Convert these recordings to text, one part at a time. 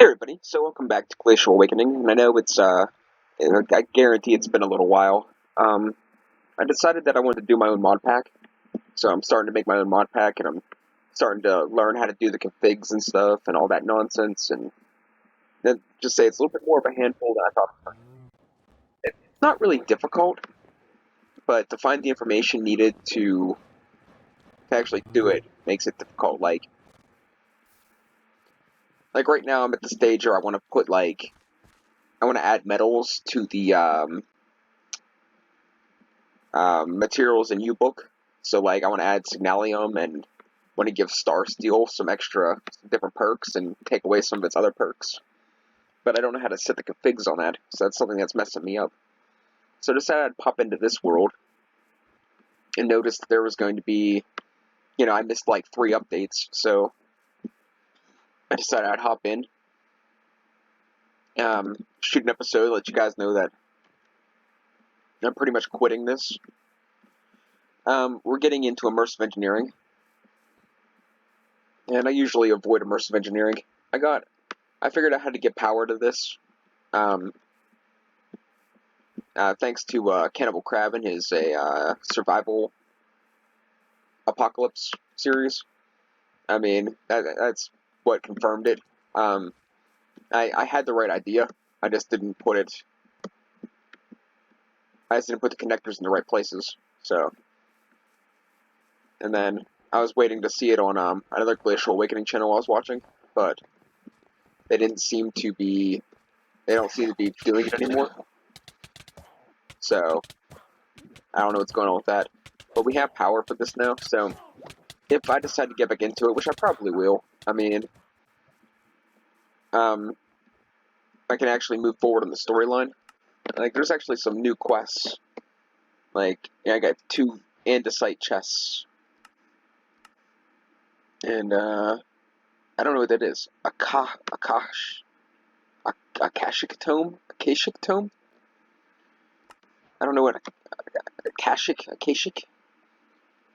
Hey everybody, so welcome back to Glacial Awakening, and I know I guarantee it's been a little while. Um, I decided that I wanted to do my own mod pack, so I'm starting to make my own mod pack, and I'm starting to learn how to do the configs and stuff, and all that nonsense, and then just say it's a little bit more of a handful than I thought. It's not really difficult, but to find the information needed to actually do it makes it difficult. Like right now I'm at the stage where I want to I want to add metals to the materials in U-Book. So like I want to add Signalium and want to give Star Steel some different perks and take away some of its other perks. But I don't know how to set the configs on that, so that's something that's messing me up. So I decided I'd pop into this world and noticed there was going to be, I missed like 3 updates, so I decided I'd hop in, shoot an episode, let you guys know that I'm pretty much quitting this. We're getting into immersive engineering, and I usually avoid immersive engineering. I figured out how to get power to this, um, thanks to Cannibal Crab and his survival apocalypse series. I mean, that's what confirmed it. I had the right idea. I just didn't put it. I just didn't put the connectors in the right places. So, and then I was waiting to see it on another Glacial Awakening channel I was watching, but they didn't seem to be. They don't seem to be doing it anymore. So I don't know what's going on with that. But we have power for this now, so if I decide to get back into it, which I probably will, I mean, um, I can actually move forward in the storyline. Like, there's actually some new quests. Like, I got 2 andesite chests. And, I don't know what that is. Akashic tome? Akashic tome? I don't know what Akashic?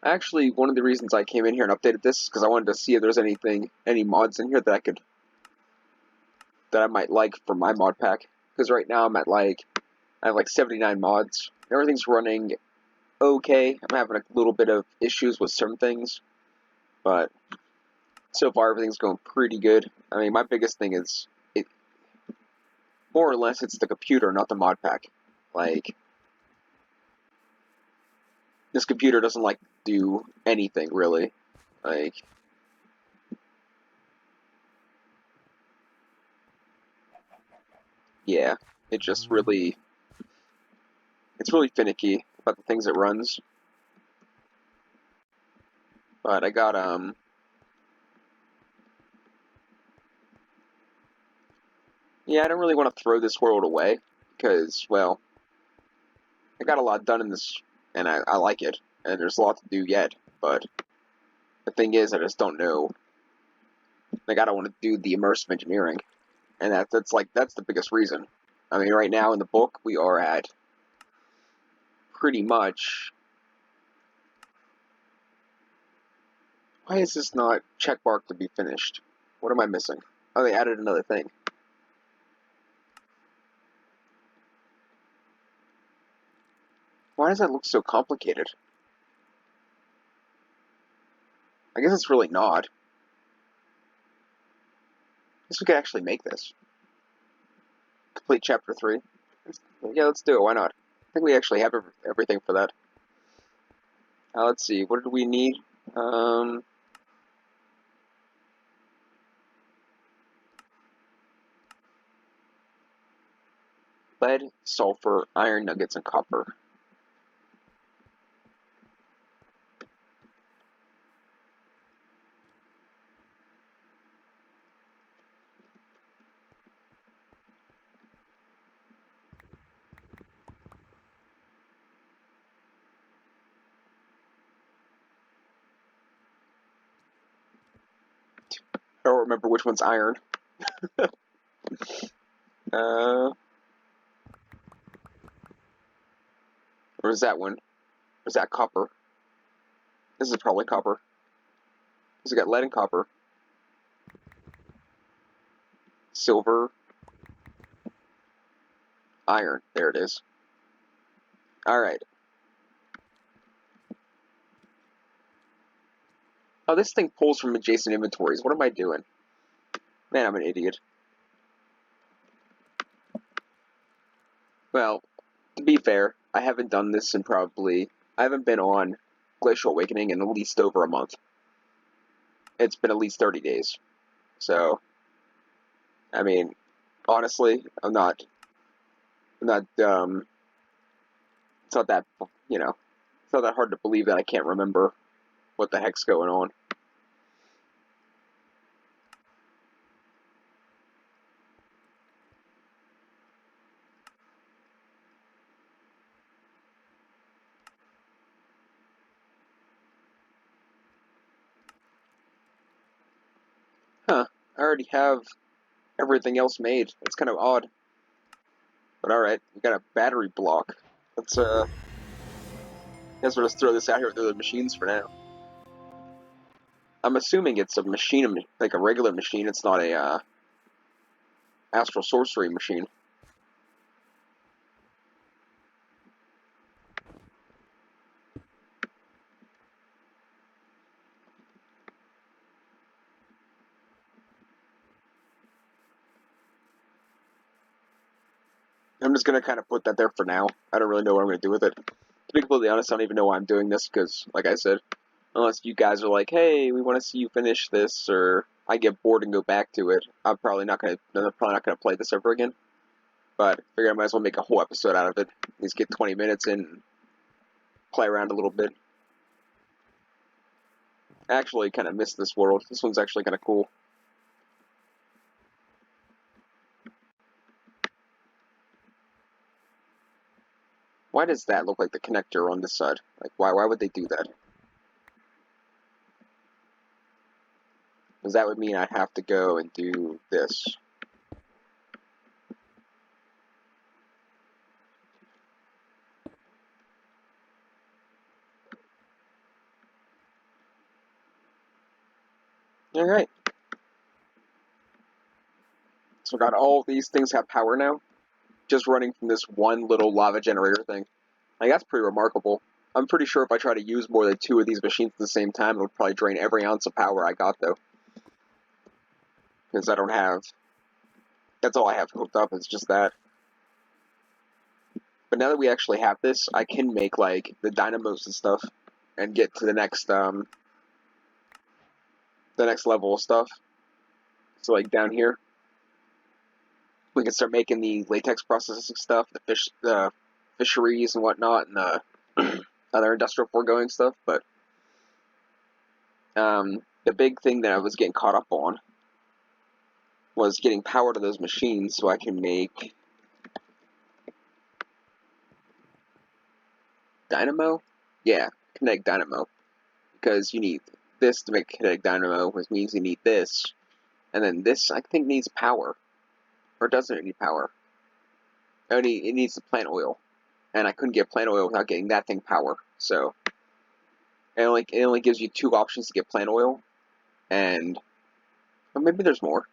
Actually, one of the reasons I came in here and updated this is because I wanted to see if there's any mods in here that I might like for my mod pack. Because right now I have like 79 mods. Everything's running okay. I'm having a little bit of issues with some things, but so far everything's going pretty good. I mean, my biggest thing is more or less it's the computer, not the mod pack. Like, this computer doesn't like do anything really. Like, yeah, it just really it's really finicky about the things it runs. But I got yeah, I don't really want to throw this world away because, well, I got a lot done in this, and I like it, and there's a lot to do yet. But the thing is, I just don't know. Like, I don't want to do the immersive engineering, and that's the biggest reason. I mean, right now in the book, we are at pretty much. Why is this not checkmarked to be finished? What am I missing? Oh, they added another thing. Why does that look so complicated? I guess it's really not. I guess we could actually make this. Complete chapter 3. Yeah, let's do it. Why not? I think we actually have everything for that. Let's see. What did we need? Lead, sulfur, iron nuggets, and copper. I don't remember which one's iron. Or is that one? Or is that copper? This is probably copper. Because we got lead and copper. silver, iron. There it is. Alright. Oh, this thing pulls from adjacent inventories. What am I doing? Man, I'm an idiot. Well, to be fair, I haven't done this in probably... I haven't been on Glacial Awakening in at least over a month. It's been at least 30 days. So, I mean, honestly, it's not that, it's not that hard to believe that I can't remember what the heck's going on. Huh, I already have everything else made. It's kind of odd. But alright, we got a battery block. Let's, guess we'll just throw this out here with the other machines for now. I'm assuming it's a machine, like a regular machine. It's not a, astral sorcery machine. I'm just going to kind of put that there for now. I don't really know what I'm going to do with it. To be completely honest, I don't even know why I'm doing this, because, like I said, unless you guys are like, hey, we want to see you finish this, or I get bored and go back to it, I'm probably not going to play this ever again. But I figured I might as well make a whole episode out of it. At least get 20 minutes in and play around a little bit. I actually kind of miss this world. This one's actually kind of cool. Why does that look like the connector on this side? Like, why would they do that? Because that would mean I'd have to go and do this. Alright. So got all these things have power now, just running from this one little lava generator thing. Like, that's pretty remarkable. I'm pretty sure if I try to use more than 2 of these machines at the same time, it would probably drain every ounce of power I got, though. Because I don't have... That's all I have hooked up, is just that. But now that we actually have this, I can make, like, the dynamos and stuff, and get to the next level of stuff. So, like, down here, we can start making the latex processing stuff, the fisheries and whatnot, and the other industrial foregoing stuff. But the big thing that I was getting caught up on was getting power to those machines so I can make dynamo? Yeah, kinetic dynamo. Because you need this to make kinetic dynamo, which means you need this. And then this, I think, needs power. Or doesn't it need power? It needs the plant oil. And I couldn't get plant oil without getting that thing power. So it only gives you 2 options to get plant oil. And or maybe there's more.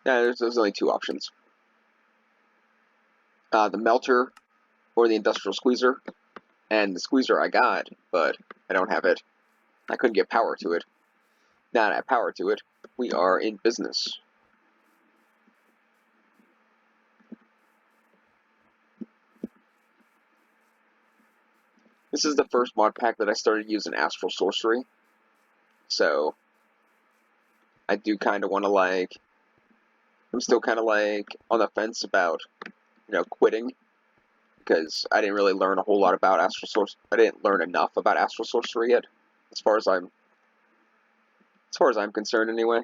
Yeah, there's only 2 options. The melter or the industrial squeezer. And the squeezer I got, but I don't have it. I couldn't get power to it. Now that I have power to it, we are in business. This is the first mod pack that I started using astral sorcery. So I do kind of want to, like, I'm still kind of like on the fence about, quitting, because I didn't really learn a whole lot about astral sorcery. I didn't learn enough about astral sorcery yet, as far as I'm concerned, anyway.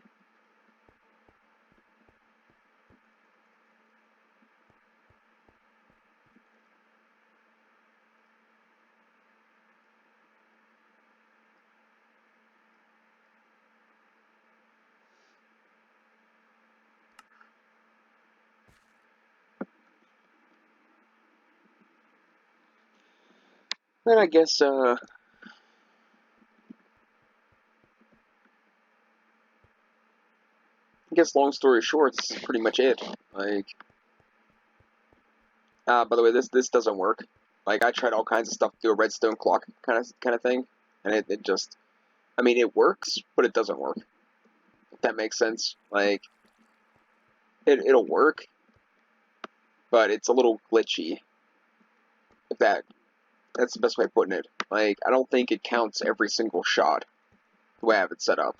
Then I guess, I guess long story short, this is pretty much it. Like, by the way, this doesn't work. Like, I tried all kinds of stuff to do a redstone clock kind of thing, and it just, I mean, it works, but it doesn't work. If that makes sense. Like, it'll work, but it's a little glitchy. If that's the best way of putting it. Like, I don't think it counts every single shot the way I have it set up.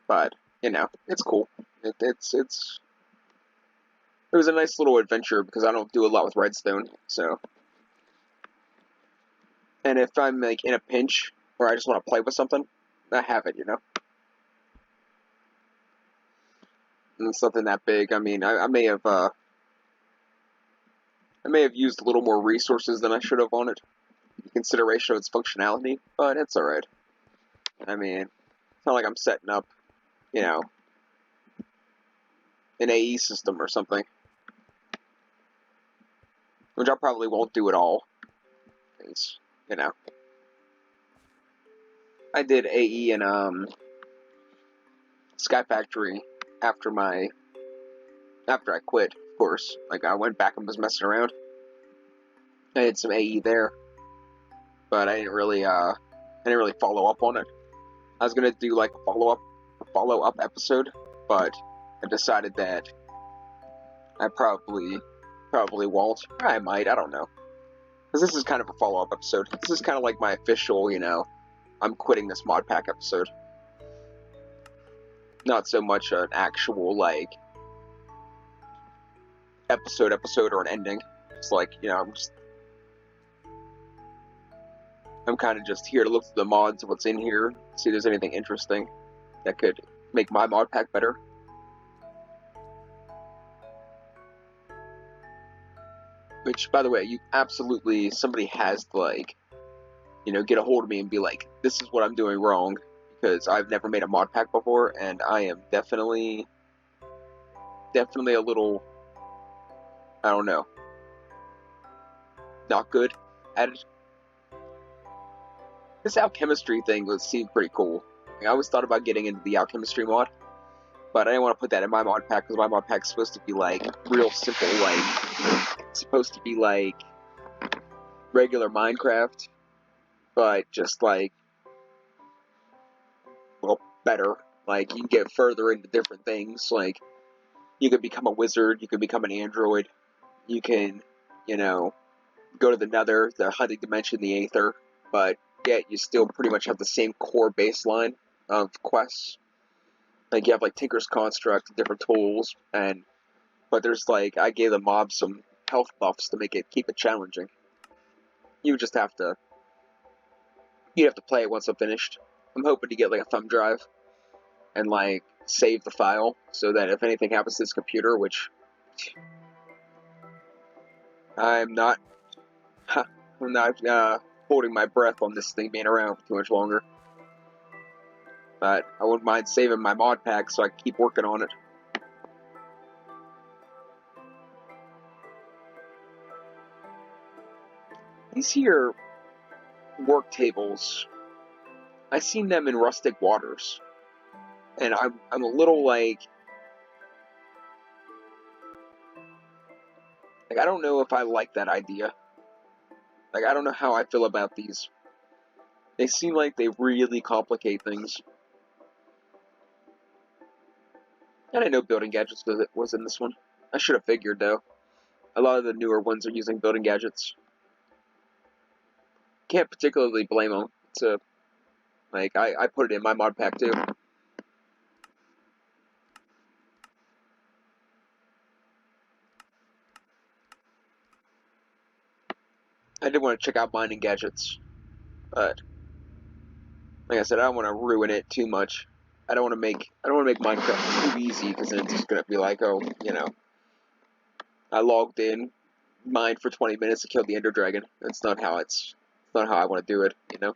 But, you know, it's cool. It was a nice little adventure because I don't do a lot with redstone, so. And if I'm like in a pinch or I just want to play with something, I have it, you know. And it's nothing that big. I mean, I may have used a little more resources than I should have on it, in consideration of its functionality, but it's all right. I mean, it's not like I'm setting up, you know, an AE system or something, which I probably won't do at all. Because, you know, I did AE in Sky Factory after I quit, of course. Like, I went back and was messing around. I did some AE there, but I didn't really follow up on it. I was gonna do like a follow up episode, but I decided that I probably won't. I might, I don't know. Because this is kind of a follow up episode. This is kind of like my official, you know, I'm quitting this mod pack episode. Not so much an actual like episode or an ending. It's like, you know, I'm kind of just here to look through the mods, what's in here, see if there's anything interesting that could make my mod pack better. Which, by the way, you absolutely, somebody has to, like, you know, get a hold of me and be like, this is what I'm doing wrong, because I've never made a mod pack before, and I am definitely a little, I don't know, not good at it. This alchemistry thing seemed pretty cool. Like, I always thought about getting into the alchemistry mod, but I didn't want to put that in my mod pack because my mod pack's supposed to be like real simple, like it's supposed to be like regular Minecraft, but just like, well, better. Like, you can get further into different things. Like, you could become a wizard, you could become an android, you can, you know, go to the Nether, the hunting dimension, the Aether, but yet you still pretty much have the same core baseline of quests. Like, you have like Tinker's Construct, different tools, but there's like, I gave the mobs some health buffs to keep it challenging. You just have to play it once I'm finished. I'm hoping to get like a thumb drive and like save the file so that if anything happens to this computer, which I'm not holding my breath on this thing being around for too much longer. But I wouldn't mind saving my mod pack so I can keep working on it. These here work tables, I seen them in Rustic Waters, and I'm a little like I don't know if I like that idea. Like, I don't know how I feel about these. They seem like they really complicate things. I didn't know building gadgets was in this one. I should have figured, though. A lot of the newer ones are using building gadgets. Can't particularly blame them. Like, I put it in my mod pack, too. I did want to check out mining gadgets, but like I said, I don't want to ruin it too much. I don't want to make Minecraft too easy because then it's just gonna be like, oh, you know, I logged in, mined for 20 minutes to kill the Ender Dragon. That's not how I want to do it, you know.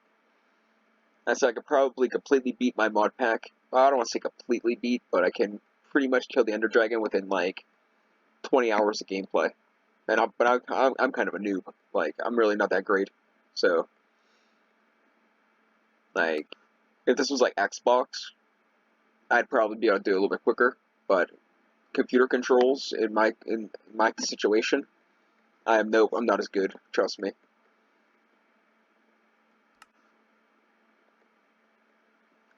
I said I could probably completely beat my mod pack. Well, I don't want to say completely beat, but I can pretty much kill the Ender Dragon within like 20 hours of gameplay. And I'm kind of a noob. Like, I'm really not that great. So, like, if this was like Xbox, I'd probably be able to do it a little bit quicker, but computer controls in my situation, I'm not as good. Trust me.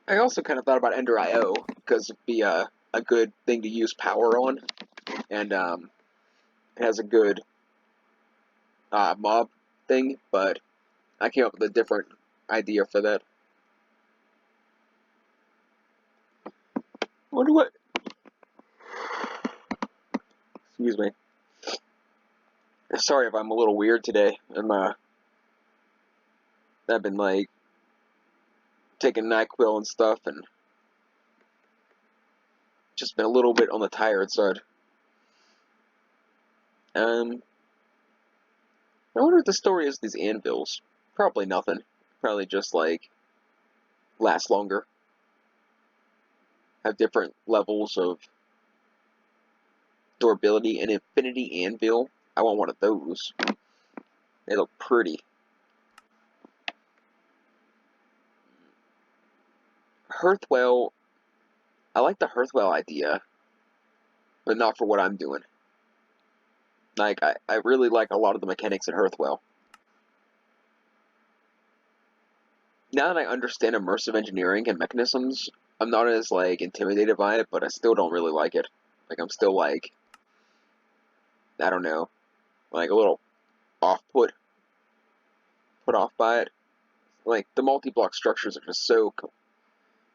I also kind of thought about Ender IO because it'd be a good thing to use power on, and it has a good mob thing, but I came up with a different idea for that. I wonder what. Excuse me. Sorry if I'm a little weird today. I've been like taking NyQuil and stuff, and just been a little bit on the tired side. I wonder what the story is of these anvils. Probably nothing. Probably just like last longer. Have different levels of durability. An infinity anvil. I want one of those. They look pretty. Hearthwell. I like the Hearthwell idea, but not for what I'm doing. Like, I really like a lot of the mechanics in Hearthwell. Now that I understand immersive engineering and mechanisms, I'm not as, like, intimidated by it, but I still don't really like it. Like, I'm still, like, I don't know, like, a little put off by it. Like, the multi-block structures are just so,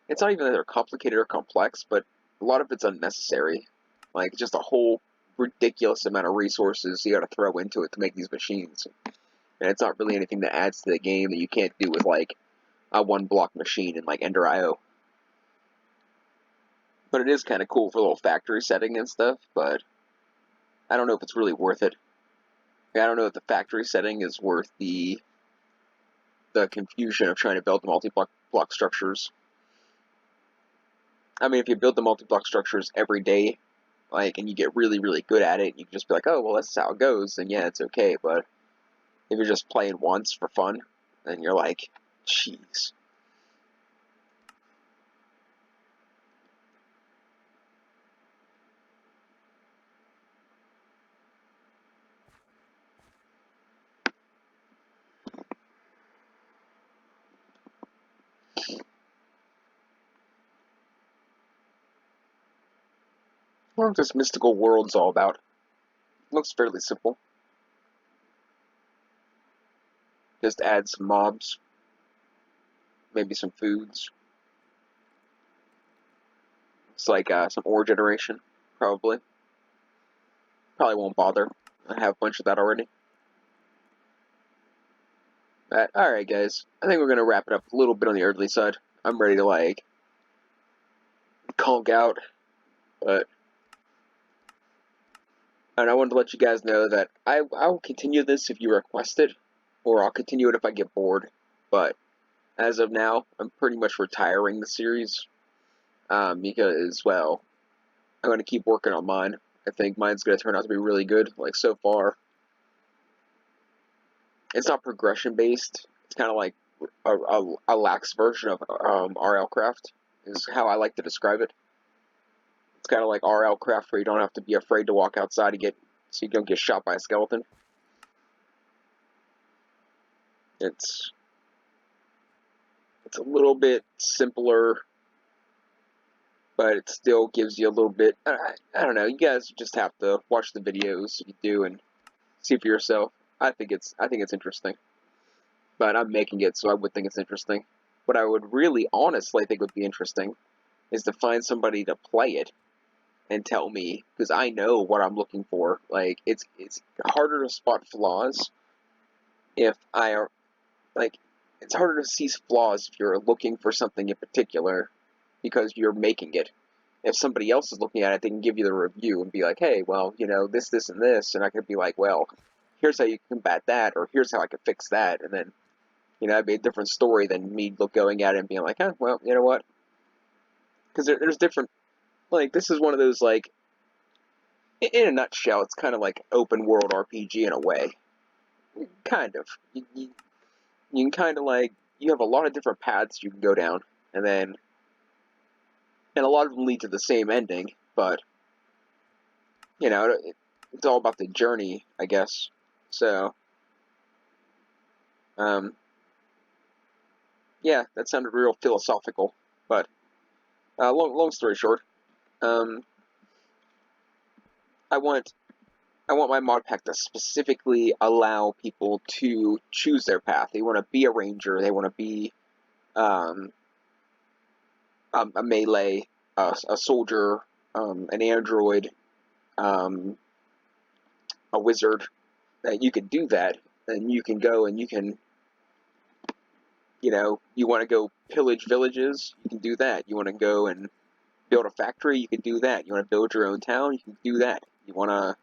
it's not even that they're complicated or complex, but a lot of it's unnecessary. Like, just a whole ridiculous amount of resources you gotta throw into it to make these machines. And it's not really anything that adds to the game that you can't do with, like, a one-block machine in, like, Ender IO. But it is kind of cool for a little factory setting and stuff, but I don't know if it's really worth it. I don't know if the factory setting is worth the confusion of trying to build the multi-block structures. I mean, if you build the multi-block structures every day, like, and you get really, really good at it, you can just be like, oh, well, that's how it goes, then yeah, it's okay. But if you're just playing once for fun, then you're like, jeez. What this mystical world's all about. It looks fairly simple. Just add some mobs, maybe some foods. It's like some ore generation, probably. Probably won't bother. I have a bunch of that already. But, alright guys, I think we're going to wrap it up a little bit on the early side. I'm ready to, like, conk out, but... And I wanted to let you guys know that I will continue this if you request it, or I'll continue it if I get bored. But, as of now, I'm pretty much retiring the series, because, well, I'm going to keep working on mine. I think mine's going to turn out to be really good, like, so far. It's not progression-based. It's kind of like a lax version of RL Craft, is how I like to describe it. It's kind of like RL Craft, where you don't have to be afraid to walk outside so you don't get shot by a skeleton. It's a little bit simpler, but it still gives you a little bit. I don't know. You guys just have to watch the videos if you do and see for yourself. I think it's interesting, but I'm making it, so I would think it's interesting. What I would really honestly think would be interesting is to find somebody to play it and tell me, because I know what I'm looking for. Like, it's harder to spot flaws if it's harder to see flaws if you're looking for something in particular because you're making it. If somebody else is looking at it, they can give you the review and be like, hey, well, you know, this, and this, and I could be like, well, here's how you combat that, or here's how I could fix that, and then, you know, it'd be a different story than me going at it and being like, well, you know what? Because there's different, like, this is one of those, like, in a nutshell, it's kind of like open world RPG in a way. Kind of. You can kind of, like, you have a lot of different paths you can go down, and then and a lot of them lead to the same ending, but, you know, it's all about the journey, I guess. So, yeah, that sounded real philosophical, but, long story short, um, I want my mod pack to specifically allow people to choose their path. They want to be a ranger. They want to be um, a melee, a soldier, an android, um, a wizard. That you can do that, and you can go and you can, you know, you want to go pillage villages, you can do that. You want to go and build a factory, you can do that. You want to build your own town, you can do that. You want to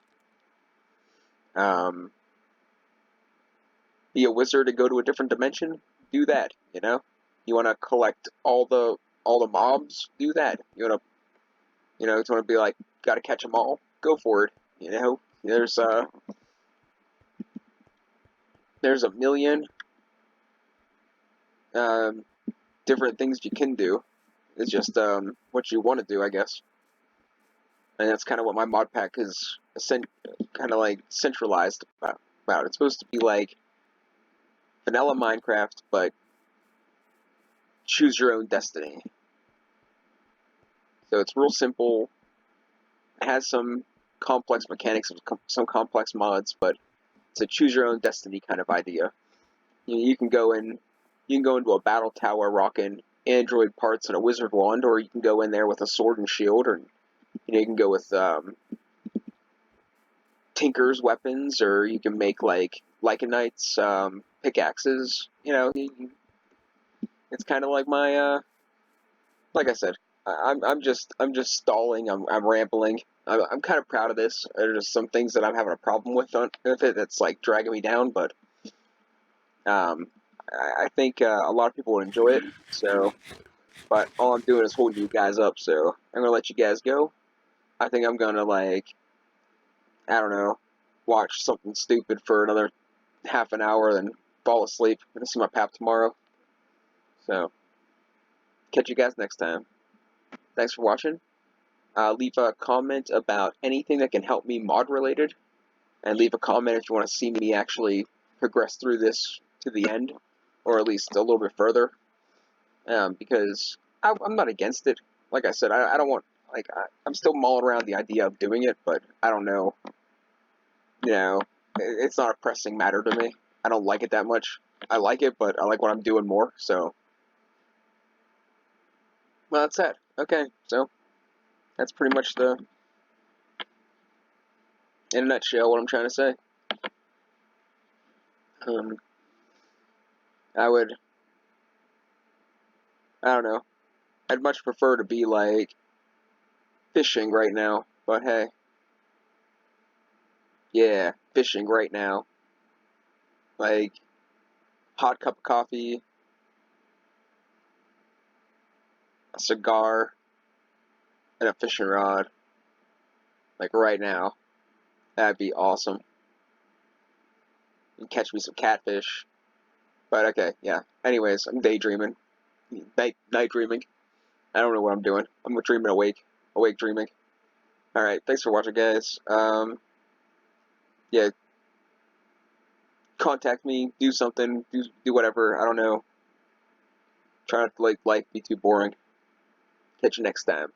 be a wizard and go to a different dimension, do that. You know, you want to collect all the mobs, do that. You want to, you know, you want to be like, got to catch them all, go for it. You know, there's a million um, different things you can do. It's just what you want to do, I guess. And that's kind of what my mod pack is kind of like centralized about. It's supposed to be like vanilla Minecraft, but choose your own destiny. So it's real simple. It has some complex mechanics, some complex mods, but it's a choose your own destiny kind of idea. You can go into a battle tower rocking android parts and a wizard wand, or you can go in there with a sword and shield, or you can go with Tinker's weapons, or you can make like Lycanite's pickaxes. You know, it's kind of like my like I said, I'm just stalling. I'm rambling. I'm kind of proud of this. There's just some things that I'm having a problem with it that's like dragging me down, but um, I think a lot of people would enjoy it. So, but all I'm doing is holding you guys up. So I'm gonna let you guys go. I think I'm gonna like, I don't know, watch something stupid for another half an hour, then fall asleep. I'm gonna see my pap tomorrow. So catch you guys next time. Thanks for watching. Leave a comment about anything that can help me mod related, and leave a comment if you want to see me actually progress through this to the end, or at least a little bit further, because I'm not against it. Like I said, I don't want, like, I'm still mulling around the idea of doing it, but I don't know, you know, it's not a pressing matter to me. I don't like it that much. I like it, but I like what I'm doing more, so, well, that's that. Okay, so, that's pretty much in a nutshell, what I'm trying to say. Um, I would, I don't know, I'd much prefer to be, like, fishing right now, but hey, yeah, fishing right now. Like, hot cup of coffee, a cigar, and a fishing rod, like right now. That'd be awesome. And catch me some catfish. But okay, yeah. Anyways, I'm daydreaming. Night dreaming. I don't know what I'm doing. I'm dreaming awake. Awake dreaming. Alright, thanks for watching, guys. Yeah, contact me, do something, do whatever, I don't know. Try not to, like, life be too boring. Catch you next time.